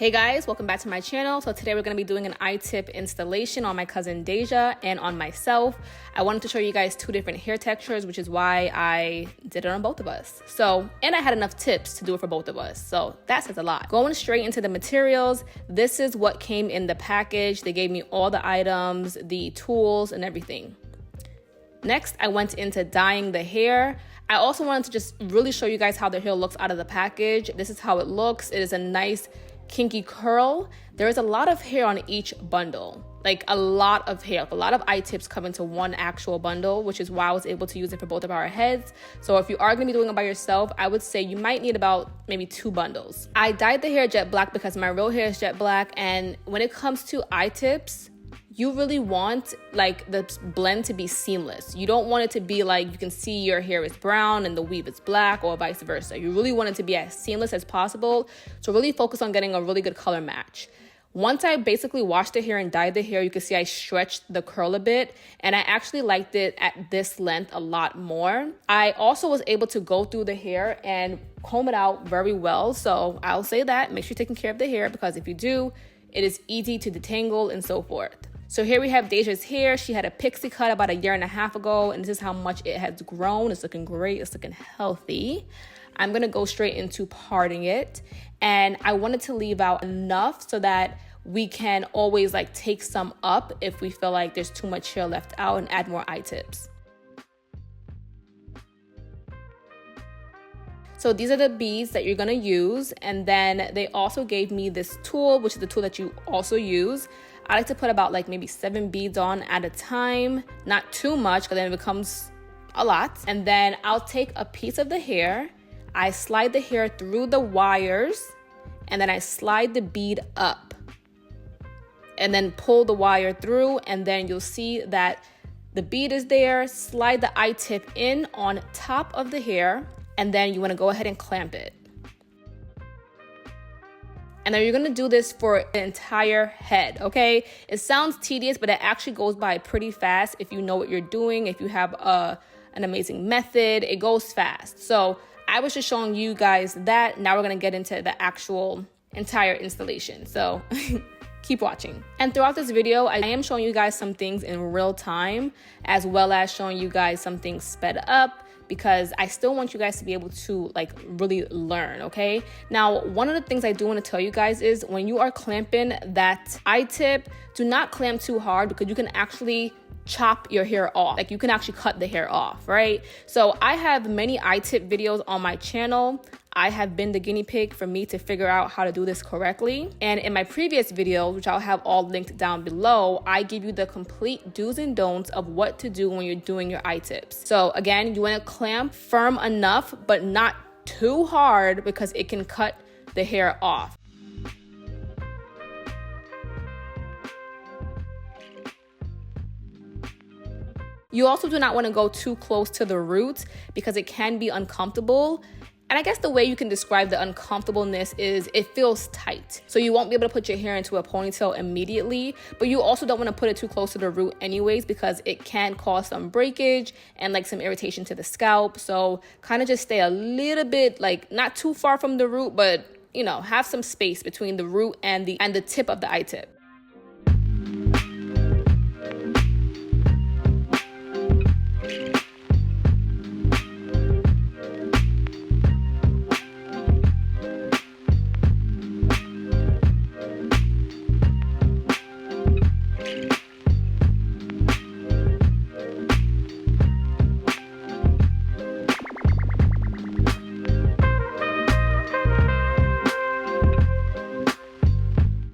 Hey guys, welcome back to my channel. So today we're going to be doing an iTip installation on my cousin Deja and on myself. I wanted to show you guys two different hair textures, which is why I did it on both of us. And I had enough tips to do it for both of us. So that says a lot. Going straight into the materials, this is what came in the package. They gave me all the items, the tools, and everything. Next, I went into dyeing the hair. I also wanted to just really show you guys how the hair looks out of the package. This is how it looks. It is a nice kinky curl. There is a lot of hair on each bundle, like a lot of hair. A lot of eye-tips come into one actual bundle, which is why I was able to use it for both of our heads. So if you are going to be doing it by yourself, I would say you might need about maybe 2 bundles. I dyed the hair jet black because my real hair is jet black, and when it comes to eye-tips, you really want like the blend to be seamless. You don't want it to be like you can see your hair is brown and the weave is black, or vice versa. You really want it to be as seamless as possible. So really focus on getting a really good color match. Once I basically washed the hair and dyed the hair, you can see I stretched the curl a bit, and I actually liked it at this length a lot more. I also was able to go through the hair and comb it out very well. So I'll say that, make sure you're taking care of the hair, because if you do, it is easy to detangle and so forth. So here we have Deja's hair. She had a pixie cut about 1.5 years ago, and this is how much it has grown. It's looking great. It's looking healthy. I'm going to go straight into parting it, and I wanted to leave out enough so that we can always like take some up if we feel like there's too much hair left out, and add more eye tips. So these are the beads that you're gonna use, and then they also gave me this tool, which is the tool that you also use. I like to put about like maybe 7 beads on at a time, not too much, because then it becomes a lot. And then I'll take a piece of the hair, I slide the hair through the wires, and then I slide the bead up, and then pull the wire through, and then you'll see that the bead is there. Slide the eye tip in on top of the hair, and then you want to go ahead and clamp it. And then you're going to do this for the entire head, okay? It sounds tedious, but it actually goes by pretty fast if you know what you're doing. If you have an amazing method, it goes fast. So I was just showing you guys that. Now we're going to get into the actual entire installation. So keep watching. And throughout this video, I am showing you guys some things in real time, as well as showing you guys some things sped up, because I still want you guys to be able to like really learn, okay? Now, one of the things I do want to tell you guys is when you are clamping that eye tip, do not clamp too hard, because you can actually chop your hair off. Like you can actually cut the hair off, right? So I have many eye tip videos on my channel. I have been the guinea pig for me to figure out how to do this correctly. And in my previous video, which I'll have all linked down below, I give you the complete do's and don'ts of what to do when you're doing your eye tips. So again, you want to clamp firm enough, but not too hard, because it can cut the hair off. You also do not want to go too close to the root, because it can be uncomfortable. And I guess the way you can describe the uncomfortableness is it feels tight. So you won't be able to put your hair into a ponytail immediately, but you also don't want to put it too close to the root anyways, because it can cause some breakage and like some irritation to the scalp. So kind of just stay a little bit, like not too far from the root, but you know, have some space between the root and the tip of the eye tip.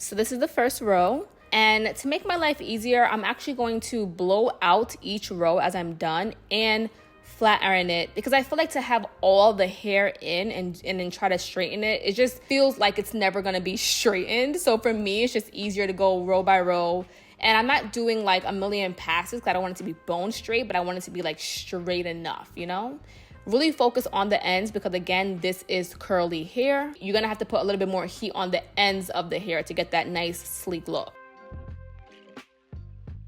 So this is the first row, and to make my life easier, I'm actually going to blow out each row as I'm done and flat iron it, because I feel like to have all the hair in and then try to straighten it, it just feels like it's never going to be straightened. So for me, it's just easier to go row by row. And I'm not doing like a million passes, because I don't want it to be bone straight, but I want it to be like straight enough, you know? Really focus on the ends, because again, this is curly hair. You're gonna have to put a little bit more heat on the ends of the hair to get that nice sleek look.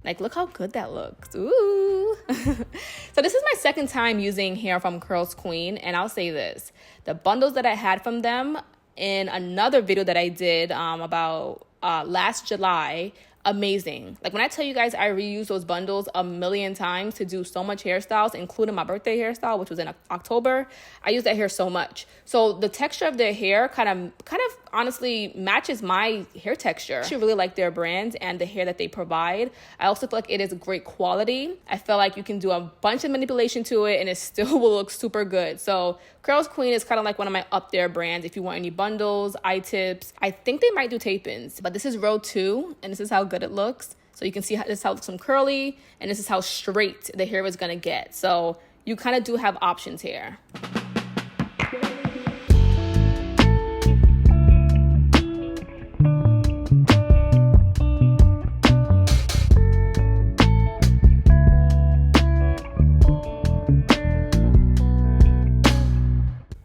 Like, look how good that looks. Ooh. So this is my second time using hair from Curlsqueen, and I'll say this. The bundles that I had from them, in another video that I did about last July. Amazing. Like when I tell you guys I reuse those bundles a million times to do so much hairstyles, including my birthday hairstyle, which was in October. I use that hair so much. So the texture of their hair kind of honestly matches my hair texture. I actually really like their brand and the hair that they provide. I also feel like it is great quality. I feel like you can do a bunch of manipulation to it and it still will look super good. So Curlsqueen is kind of like one of my up there brands if you want any bundles, itips. I think they might do tape-ins, but this is row 2 and this is how good it looks. So you can see this is how it looks from curly and this is how straight the hair is gonna get. So you kind of do have options here.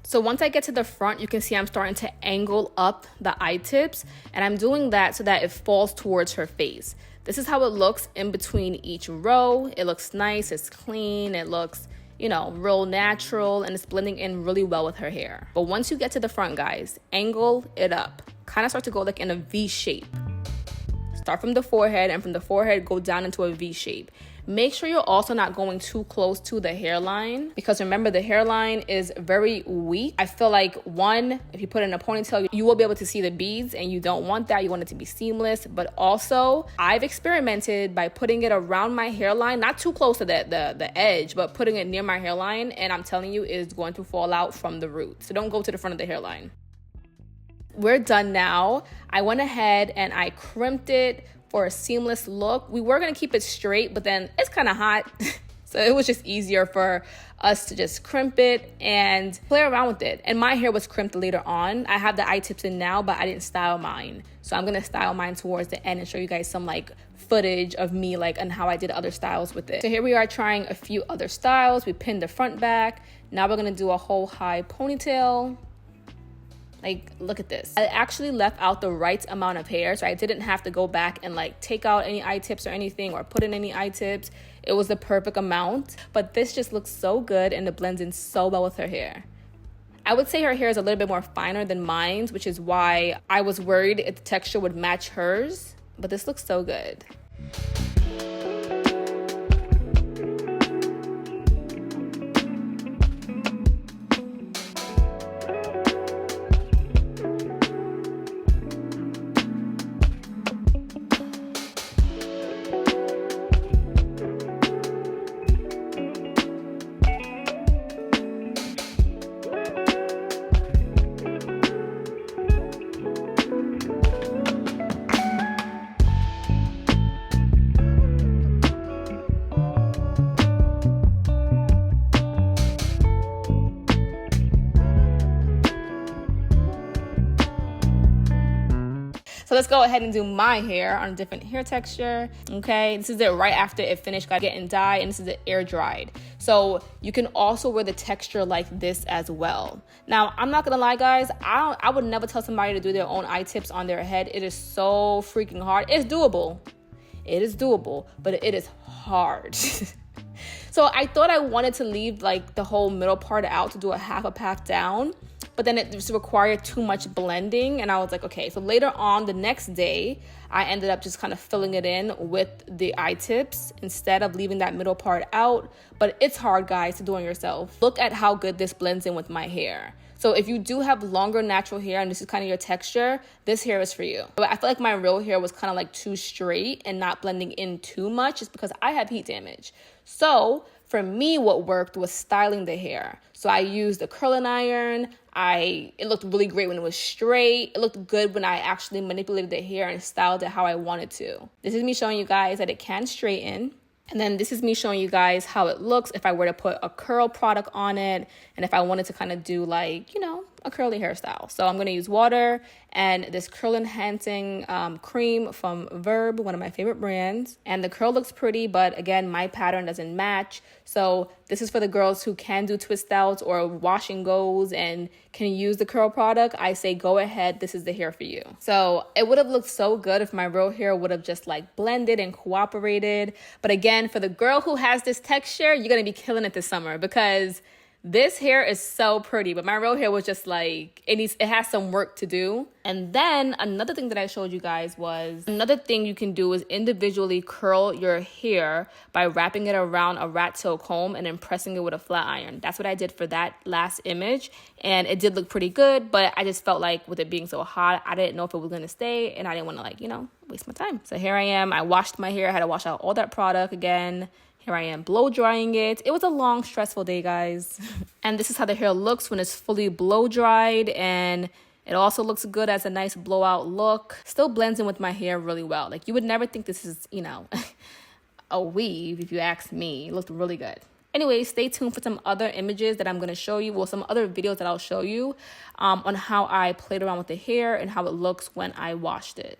So once I get to the front, you can see I'm starting to angle up the eye-tips, and I'm doing that so that it falls towards her face. This is how it looks in between each row. It looks nice, it's clean, it looks, you know, real natural, and it's blending in really well with her hair. But once you get to the front, guys, angle it up. Kind of start to go like in a V shape. Start from the forehead, and from the forehead, go down into a V shape. Make sure you're also not going too close to the hairline, because remember, the hairline is very weak. I feel like one, if you put it in a ponytail, you will be able to see the beads, and you don't want that. You want it to be seamless. But also, I've experimented by putting it around my hairline, not too close to the edge, but putting it near my hairline, and I'm telling you, it's going to fall out from the root. So don't go to the front of the hairline. We're done now. I went ahead and I crimped it for a seamless look. We were gonna keep it straight, but then it's kind of hot. So it was just easier for us to just crimp it and play around with it. And my hair was crimped later on. I have the eye tips in now, but I didn't style mine. So I'm gonna style mine towards the end and show you guys some like footage of me like and how I did other styles with it. So here we are trying a few other styles. We pinned the front back. Now we're gonna do a whole high ponytail. Like, look at this. I actually left out the right amount of hair, so I didn't have to go back and like take out any eye tips or anything or put in any eye tips. It was the perfect amount, but this just looks so good and it blends in so well with her hair. I would say her hair is a little bit more finer than mine, which is why I was worried if the texture would match hers, but this looks so good. So let's go ahead and do my hair on a different hair texture. Okay, this is it right after it finished getting dyed, and this is it air dried. So you can also wear the texture like this as well. Now, I'm not gonna lie, guys, I would never tell somebody to do their own eye tips on their head. It is so freaking hard. It's doable. It is doable, but it is hard. So I thought I wanted to leave like the whole middle part out to do a half up, half down, but then it just required too much blending, and I was like, okay. So later on, the next day, I ended up just kind of filling it in with the eye tips instead of leaving that middle part out. But it's hard, guys, to do it yourself. Look at how good this blends in with my hair. So if you do have longer natural hair and this is kind of your texture, this hair is for you. But I feel like my real hair was kind of like too straight and not blending in too much just because I have heat damage. So for me, what worked was styling the hair. So I used a curling iron. It looked really great when it was straight. It looked good when I actually manipulated the hair and styled it how I wanted to. This is me showing you guys that it can straighten. And then this is me showing you guys how it looks if I were to put a curl product on it and if I wanted to kind of do like, you know, a curly hairstyle. So I'm going to use water and this curl enhancing cream from Verb, one of my favorite brands. And the curl looks pretty, but again, my pattern doesn't match. So this is for the girls who can do twist outs or wash and goes and can use the curl product. I say go ahead, this is the hair for you. So it would have looked so good if my real hair would have just like blended and cooperated. But again, for the girl who has this texture, you're going to be killing it this summer because This hair is so pretty, but my real hair was just like, it has some work to do. And then another thing that I showed you guys was, another thing you can do is individually curl your hair by wrapping it around a rat tail comb and then pressing it with a flat iron. That's what I did for that last image, and it did look pretty good, but I just felt like with it being so hot, I didn't know if it was gonna stay, and I didn't want to, like, you know, waste my time. So here I am. I washed my hair. I had to wash out all that product again. Here I am blow drying it. It was a long, stressful day, guys. And this is how the hair looks when it's fully blow dried, and it also looks good as a nice blowout look. Still blends in with my hair really well. Like, you would never think this is, you know, a weave if you ask me. It looked really good. Anyway, stay tuned for some other images that I'm going to show you, or some other videos that I'll show you on how I played around with the hair and how it looks when I washed it.